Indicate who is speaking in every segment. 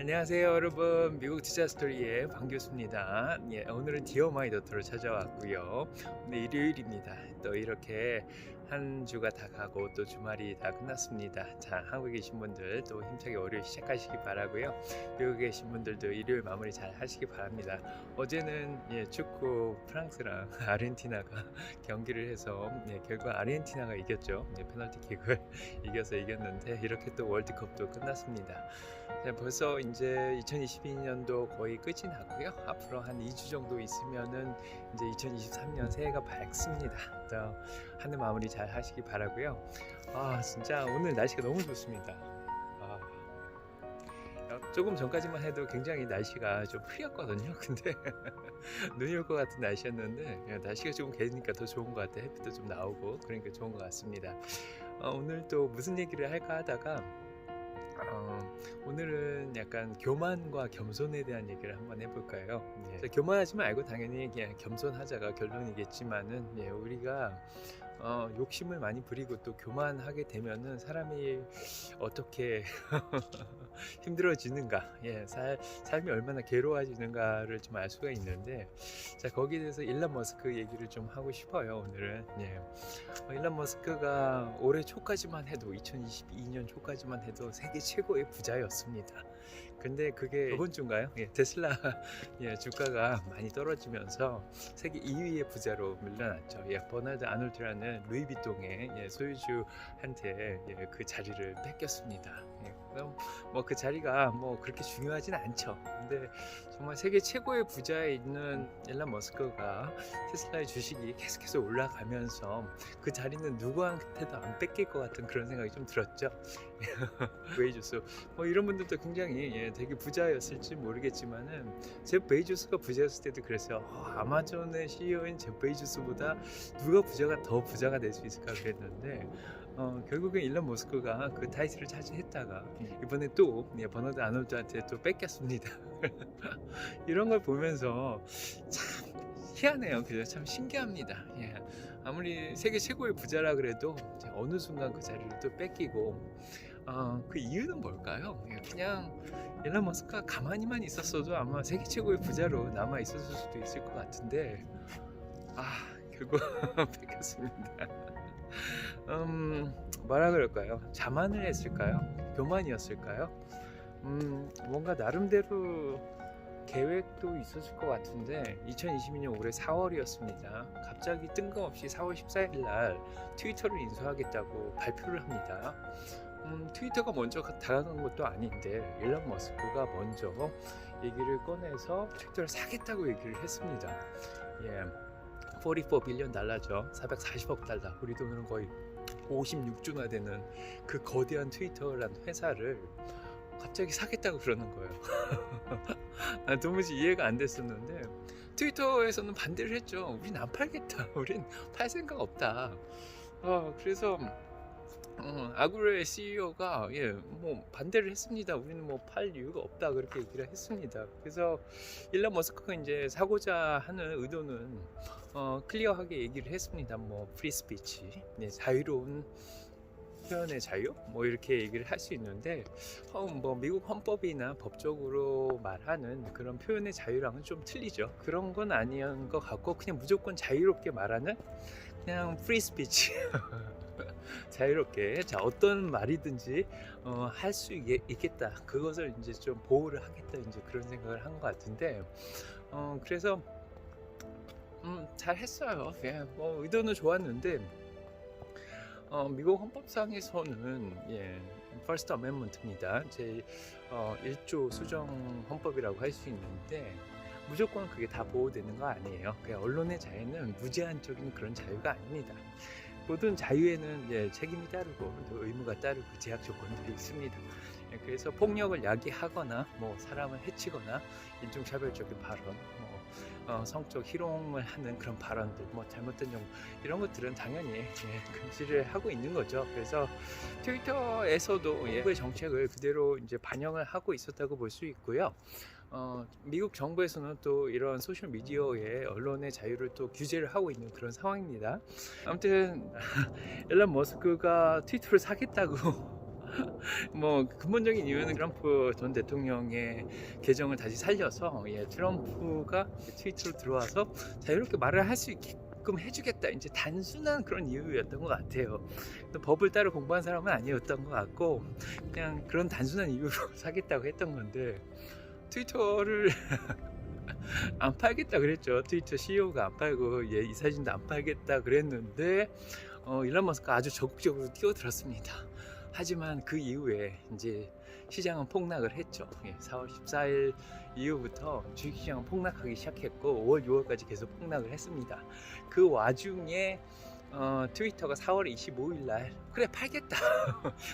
Speaker 1: 안녕하세요 여러분, 미국 투자 스토리의 방교수입니다. 오늘은 디어 마이 더터로 찾아왔고요. 오늘 일요일입니다. 또 이렇게 한 주가 다 가고 또 주말이 다 끝났습니다. 자, 한국에 계신 분들 또 힘차게 월요일 시작하시기 바라고요. 미국에 계신 분들도 일요일 마무리 잘 하시기 바랍니다. 어제는 축구 프랑스랑 아르헨티나가 경기를 해서 결국 아르헨티나가 이겼죠. 페널티킥을 이겼는데 이렇게 또 월드컵도 끝났습니다. 벌써 이제 2022년도 거의 끝이 나고요. 앞으로 한 2주 정도 있으면은 이제 2023년 새해가 밝습니다. 한 해 마무리 잘 하시기 바라고요. 진짜 오늘 날씨가 너무 좋습니다. 조금 전까지만 해도 굉장히 날씨가 좀 흐렸거든요. 근데 눈이 올 것 같은 날씨였는데 날씨가 조금 개니까 더 좋은 것 같아요. 햇빛도 좀 나오고 그러니까 좋은 것 같습니다. 오늘 또 무슨 얘기를 할까 하다가 오늘은 약간 교만과 겸손에 대한 얘기를 한번 해볼까요? 교만하지 말고 당연히 그냥 겸손하자가 결론이겠지만은 우리가 욕심을 많이 부리고 또 교만하게 되면은 사람이 어떻게 힘들어지는가, 삶이 얼마나 괴로워지는가를 좀 알 수가 있는데, 자, 거기에 대해서 일론 머스크 얘기를 좀 하고 싶어요. 오늘은 일론 머스크가 올해 초까지만 해도 2022년 초까지만 해도 세계 최고의 부자였습니다. 근데 그게 저번 주인가요? 테슬라 주가가 많이 떨어지면서 세계 2위의 부자로 밀려났죠. 버나드 아놀드라는 루이비통의 소유주한테 그 자리를 뺏겼습니다. 그럼 뭐 그 자리가 뭐 그렇게 중요하진 않죠. 근데 정말 세계 최고의 부자에 있는 일론 머스크가 테슬라의 주식이 계속해서 올라가면서 그 자리는 누구한테도 안 뺏길 것 같은 그런 생각이 좀 들었죠. 베이조스 뭐 이런 분들도 굉장히 되게 부자였을지 모르겠지만은 제프 베이조스가 부자였을 때도 그랬어요. 아마존의 CEO인 제프 베이조스보다 누가 더 부자가 될 수 있을까 그랬는데 결국엔 일론 머스크가 그 타이틀을 차지했다가 이번에 또 버나드 아놀드한테 또 뺏겼습니다. 이런 걸 보면서 참 희한해요. 그죠? 참 신기합니다. 아무리 세계 최고의 부자라 그래도 어느 순간 그 자리를 또 뺏기고 그 이유는 뭘까요? 그냥 일론 머스크가 가만히만 있었어도 아마 세계 최고의 부자로 남아 있었을 수도 있을 것 같은데 결국 뺏겼습니다. 뭐라 그럴까요? 자만을 했을까요? 교만이었을까요? 뭔가 나름대로 계획도 있었을 것 같은데 2022년 올해 4월이었습니다. 갑자기 뜬금없이 4월 14일 날 트위터를 인수하겠다고 발표를 합니다. 트위터가 먼저 다가간 것도 아닌데 일론 머스크가 먼저 얘기를 꺼내서 트위터를 사겠다고 얘기를 했습니다. 44 빌리언 달러죠. 440억 달러. 우리 돈으로는 거의 56조나 되는 그 거대한 트위터라는 회사를 갑자기 사겠다고 그러는 거예요. 도무지 이해가 안 됐었는데 트위터에서는 반대를 했죠. 우린 안 팔겠다. 우린 팔 생각 없다. 그래서 아구레의 CEO가 뭐 반대를 했습니다. 우리는 뭐 팔 이유가 없다 그렇게 얘기를 했습니다. 그래서 일론 머스크가 이제 사고자 하는 의도는 클리어하게 얘기를 했습니다. 뭐 프리 스피치, 자유로운 표현의 자유 뭐 이렇게 얘기를 할 수 있는데 뭐 미국 헌법이나 법적으로 말하는 그런 표현의 자유랑은 좀 틀리죠. 그런 건 아닌 것 같고 그냥 무조건 자유롭게 말하는 그냥 프리 스피치 자유롭게 어떤 말이든지 할 수 있겠다. 그것을 이제 좀 보호를 하겠다. 이제 그런 생각을 한 것 같은데 그래서 잘 했어요. 뭐 의도는 좋았는데 미국 헌법상에서는 First Amendment입니다. 제 1조 수정 헌법이라고 할 수 있는데 무조건 그게 다 보호되는 거 아니에요. 그냥 언론의 자유는 무제한적인 그런 자유가 아닙니다. 모든 자유에는 책임이 따르고 또 의무가 따르고 제약 조건들이 있습니다. 그래서 폭력을 야기하거나 뭐 사람을 해치거나 인종차별적인 발언, 성적 희롱을 하는 그런 발언들, 뭐 잘못된 정보 이런 것들은 당연히 금지를 하고 있는 거죠. 그래서 트위터에서도 미국의 정책을 그대로 이제 반영을 하고 있었다고 볼 수 있고요. 미국 정부에서는 또 이런 소셜 미디어의 언론의 자유를 또 규제를 하고 있는 그런 상황입니다. 아무튼 일론 머스크가 트위터를 사겠다고 뭐 근본적인 이유는 트럼프 전 대통령의 계정을 다시 살려서 트럼프가 트위터로 들어와서 자유롭게 말을 할 수 있게끔 해주겠다, 이제 단순한 그런 이유였던 것 같아요. 또 법을 따로 공부한 사람은 아니었던 것 같고 그냥 그런 단순한 이유로 사겠다고 했던 건데, 트위터를 안 팔겠다 그랬죠. 트위터 CEO가 안 팔고 이 사진도 안 팔겠다 그랬는데 일론 머스크가 아주 적극적으로 뛰어들었습니다. 하지만 그 이후에 이제 시장은 폭락을 했죠. 4월 14일 이후부터 주식시장은 폭락하기 시작했고 5월 6월까지 계속 폭락을 했습니다. 그 와중에 트위터가 4월 25일 날 그래 팔겠다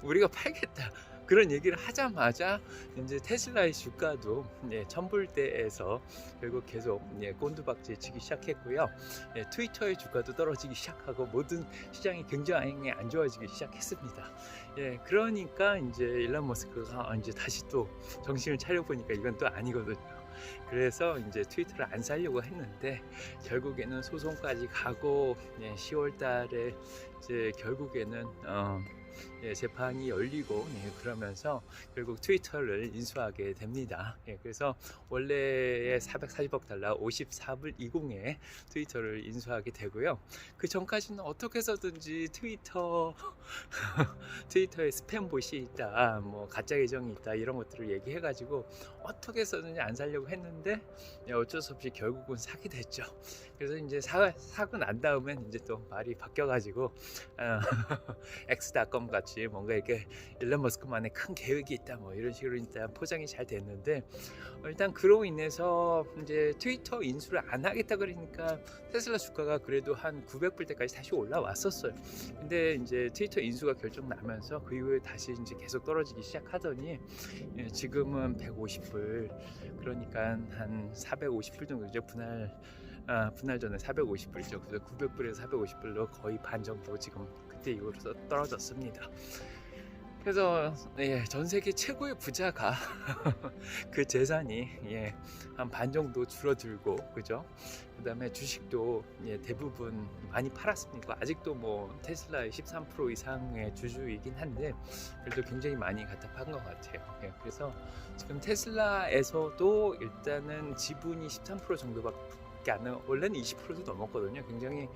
Speaker 1: 우리가 팔겠다 그런 얘기를 하자마자 이제 테슬라의 주가도 1000불대에서 결국 계속 꼰두박질 치기 시작했고요. 트위터의 주가도 떨어지기 시작하고 모든 시장이 굉장히 안 좋아지기 시작했습니다. 그러니까 이제 일론 머스크가 이제 다시 또 정신을 차려보니까 이건 또 아니거든요. 그래서 이제 트위터를 안 살려고 했는데 결국에는 소송까지 가고 10월 달에 이제 결국에는 재판이 열리고 그러면서 결국 트위터를 인수하게 됩니다. 그래서 원래의 440억 달러 54불 20에 트위터를 인수하게 되고요. 그 전까지는 어떻게 해서든지 트위터에 스팸봇이 있다, 뭐 가짜 계정이 있다, 이런 것들을 얘기해가지고 어떻게 해서든지 안 살려고 했는데 어쩔 수 없이 결국은 사게 됐죠. 그래서 이제 사고 난 다음엔 이제 또 말이 바뀌어가지고 X.com 같이 뭔가 이렇게 일론 머스크만의 큰 계획이 있다, 뭐 이런 식으로 일단 포장이 잘 됐는데, 일단 그로 인해서 이제 트위터 인수를 안 하겠다 그러니까 테슬라 주가가 그래도 한 900불대까지 다시 올라왔었어요. 근데 이제 트위터 인수가 결정 나면서 그 이후에 다시 이제 계속 떨어지기 시작하더니 지금은 150불, 그러니까 한 450불 정도죠. 분할 전에 450불이죠. 그래서 900불에서 450불로 거의 반 정도 지금 그때 이후로 떨어졌습니다. 그래서 전 세계 최고의 부자가 그 재산이 한 반 정도 줄어들고, 그죠? 그다음에 주식도 대부분 많이 팔았습니까? 아직도 뭐 테슬라의 13% 이상의 주주이긴 한데 그래도 굉장히 많이 갖다 판 것 같아요. 그래서 지금 테슬라에서도 일단은 지분이 13% 정도밖에 안 나요. 원래는 20%도 넘었거든요. 굉장히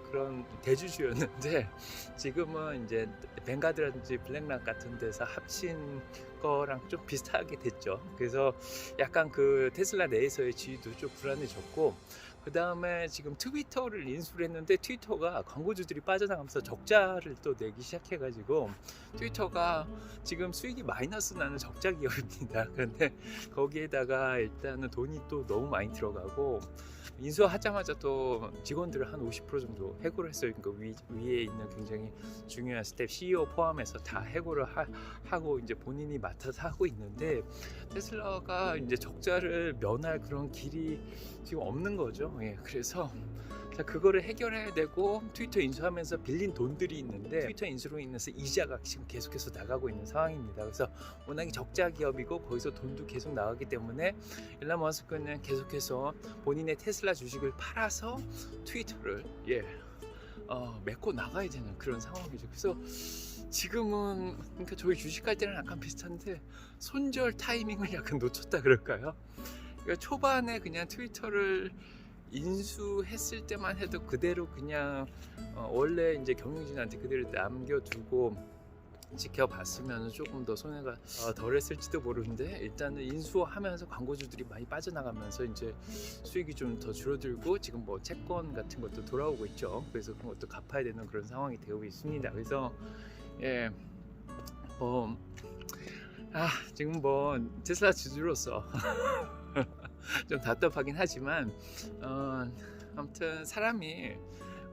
Speaker 1: 그런 대주주였는데 지금은 이제 뱅가드라든지 블랙락 같은 데서 합친 거랑 좀 비슷하게 됐죠. 그래서 약간 그 테슬라 내에서의 지위도 좀 불안해졌고, 그 다음에 지금 트위터를 인수를 했는데 트위터가 광고주들이 빠져나가면서 적자를 또 내기 시작해가지고 트위터가 지금 수익이 마이너스 나는 적자 기업입니다. 그런데 거기에다가 일단은 돈이 또 너무 많이 들어가고, 인수하자마자 또 직원들을 한 50% 정도 해고를 했어요. 그러니까 위에 있는 굉장히 중요한 스텝 CEO 포함해서 다 해고를 하고 이제 본인이 맡아서 하고 있는데, 테슬라가 이제 적자를 면할 그런 길이 지금 없는 거죠. 그래서 그거를 해결해야 되고, 트위터 인수하면서 빌린 돈들이 있는데 트위터 인수로 인해서 이자가 지금 계속해서 나가고 있는 상황입니다. 그래서 워낙에 적자 기업이고 거기서 돈도 계속 나가기 때문에 일론 머스크는 계속해서 본인의 테슬라 주식을 팔아서 트위터를 메꿔 나가야 되는 그런 상황이죠. 그래서 지금은 그러니까 저희 주식할 때는 약간 비슷한데 손절 타이밍을 약간 놓쳤다 그럴까요? 그러니까 초반에 그냥 트위터를 인수했을 때만 해도 그대로 그냥 원래 이제 경영진한테 그대로 남겨두고 지켜봤으면 조금 더 손해가 덜했을지도 모르는데, 일단은 인수하면서 광고주들이 많이 빠져나가면서 이제 수익이 좀 더 줄어들고 지금 뭐 채권 같은 것도 돌아오고 있죠. 그래서 그런 것도 갚아야 되는 그런 상황이 되고 있습니다. 그래서 지금 뭐 테슬라 주주로서 좀 답답하긴 하지만 아무튼 사람이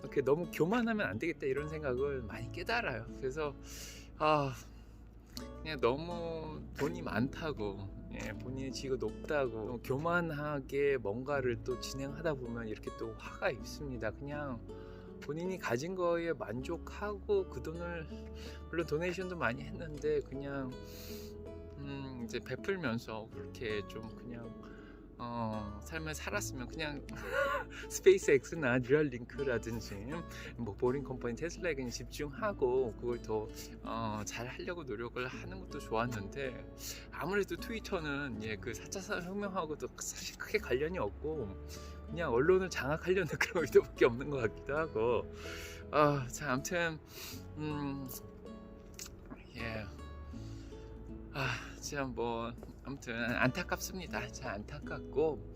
Speaker 1: 이렇게 너무 교만하면 안 되겠다 이런 생각을 많이 깨달아요. 그래서 그냥 너무 돈이 많다고, 본인의 지위가 높다고 교만하게 뭔가를 또 진행하다 보면 이렇게 또 화가 있습니다. 그냥 본인이 가진 거에 만족하고 그 돈을, 물론 도네이션도 많이 했는데 그냥 이제 베풀면서 그렇게 좀 그냥 삶을 살았으면 그냥 스페이스X나 뉴럴링크라든지 뭐 보링 컴퍼니 테슬라에 그냥 집중하고 그걸 더 잘 하려고 노력을 하는 것도 좋았는데, 아무래도 트위터는 그 4차 산업혁명하고도 사실 크게 관련이 없고 그냥 언론을 장악하려는 그런 의도밖에 없는 것 같기도 하고, 자, 아무튼 참 뭐 아무튼 안타깝습니다. 참 안타깝고,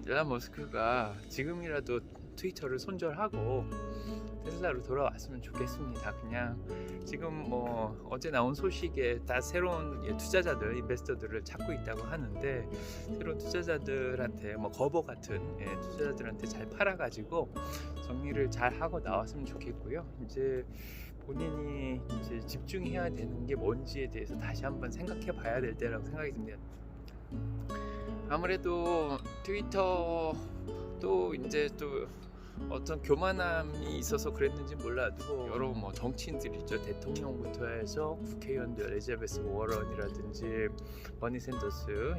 Speaker 1: 일론 머스크가 지금이라도 트위터를 손절하고 테슬라로 돌아왔으면 좋겠습니다. 그냥 지금 뭐 어제 나온 소식에 다 새로운 투자자들, 인베스터들을 찾고 있다고 하는데, 새로운 투자자들한테 뭐 거버 같은 투자자들한테 잘 팔아가지고 정리를 잘 하고 나왔으면 좋겠고요. 이제 본인이 이제 집중해야 되는 게 뭔지에 대해서 다시 한번 생각해 봐야 될 때라고 생각이 듭니다. 아무래도 트위터도 이제 또 어떤 교만함이 있어서 그랬는지 몰라도 여러 뭐 정치인들이 있죠. 대통령부터 해서 국회의원들, 엘리자베스 워런이라든지 버니 샌더스,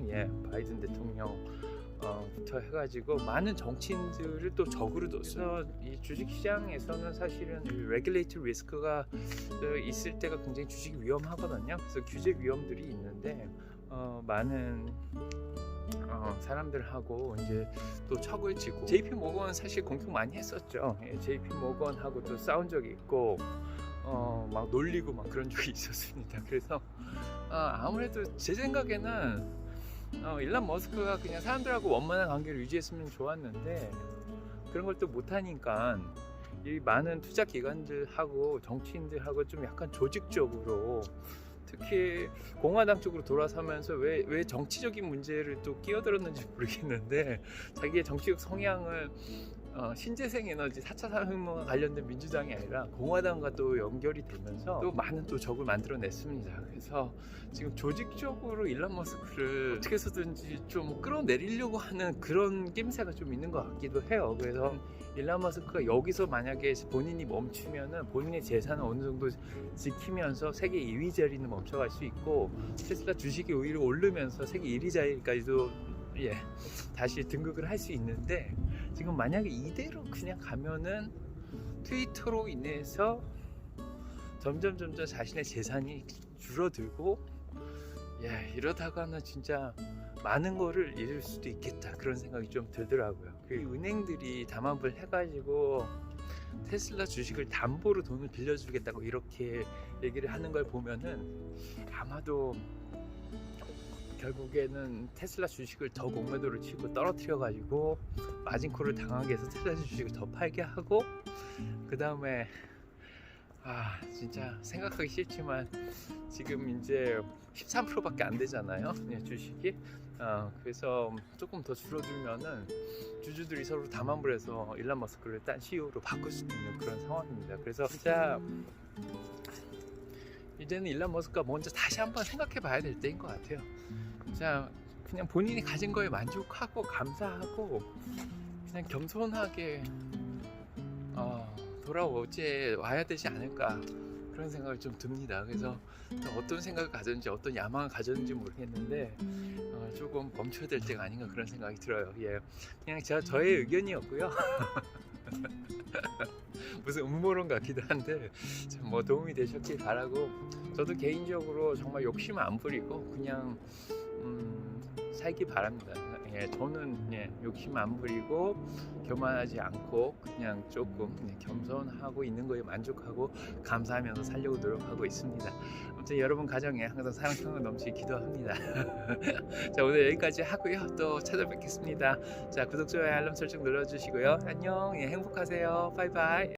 Speaker 1: 바이든 대통령부터 해가지고 많은 정치인들을 또 적으로 뒀어요. 이 주식시장에서는 사실은 레귤레이터 리스크가 있을 때가 굉장히 주식이 위험하거든요. 그래서 규제 위험들이 있는데 많은 사람들하고 이제 또 척을 지고, JP 모건 사실 공격 많이 했었죠. JP 모건하고 또 싸운 적이 있고 막 놀리고 막 그런 적이 있었습니다. 그래서 아무래도 제 생각에는 일론 머스크가 그냥 사람들하고 원만한 관계를 유지했으면 좋았는데, 그런 걸 또 못하니까 이 많은 투자 기관들하고 정치인들하고 좀 약간 조직적으로, 특히 공화당 쪽으로 돌아서면서 왜 정치적인 문제를 또 끼어들었는지 모르겠는데, 자기의 정치적 성향을 신재생 에너지 4차 산업혁명과 관련된 민주당이 아니라 공화당과 또 연결이 되면서 또 많은 또 적을 만들어냈습니다. 그래서 지금 조직적으로 일론 머스크를 어떻게 해서든지 좀 끌어내리려고 하는 그런 낌새가 좀 있는 것 같기도 해요. 그래서 일론 머스크가 여기서 만약에 본인이 멈추면은 본인의 재산을 어느 정도 지키면서 세계 2위 자리는 멈춰갈 수 있고, 테슬라 주식이 오히려 오르면서 세계 1위 자리까지도 다시 등극을 할 수 있는데, 지금 만약에 이대로 그냥 가면은 트위터로 인해서 점점 자신의 재산이 줄어들고, 이러다가는 진짜 많은 거를 잃을 수도 있겠다, 그런 생각이 좀 들더라고요. 그 은행들이 담합을 해가지고 테슬라 주식을 담보로 돈을 빌려주겠다고 이렇게 얘기를 하는 걸 보면은 아마도 결국에는 테슬라 주식을 더 공매도를 치고 떨어뜨려 가지고 마진콜을 당하게 해서 테슬라 주식을 더 팔게 하고, 그 다음에 진짜 생각하기 싫지만 지금 이제 13%밖에 안 되잖아요, 주식이. 그래서 조금 더 줄어들면은 주주들이 서로 담합을 해서 일론 머스크를 딴 CEO로 바꿀 수도 있는 그런 상황입니다. 그래서 진짜 이제는 일론 머스크가 먼저 다시 한번 생각해 봐야 될 때인 것 같아요. 자, 그냥 본인이 가진 거에 만족하고 감사하고 그냥 겸손하게 돌아오지 와야 되지 않을까, 그런 생각을 좀 듭니다. 그래서 어떤 생각을 가졌는지, 어떤 야망을 가졌는지 모르겠는데 조금 멈춰야 될 때가 아닌가, 그런 생각이 들어요. 그냥 저의 의견이었고요. 무슨 음모론 같기도 한데 뭐 도움이 되셨길 바라고, 저도 개인적으로 정말 욕심 안 부리고 그냥 살기 바랍니다. 저는 욕심 안 부리고 교만하지 않고 그냥 조금 겸손하고 있는 거에 만족하고 감사하면서 살려고 노력하고 있습니다. 아무튼 여러분 가정에 항상 사랑 평온 넘치기 기도합니다. 자, 오늘 여기까지 하고요. 또 찾아뵙겠습니다. 자, 구독, 좋아요, 알람 설정 눌러주시고요. 안녕, 행복하세요. 바이바이.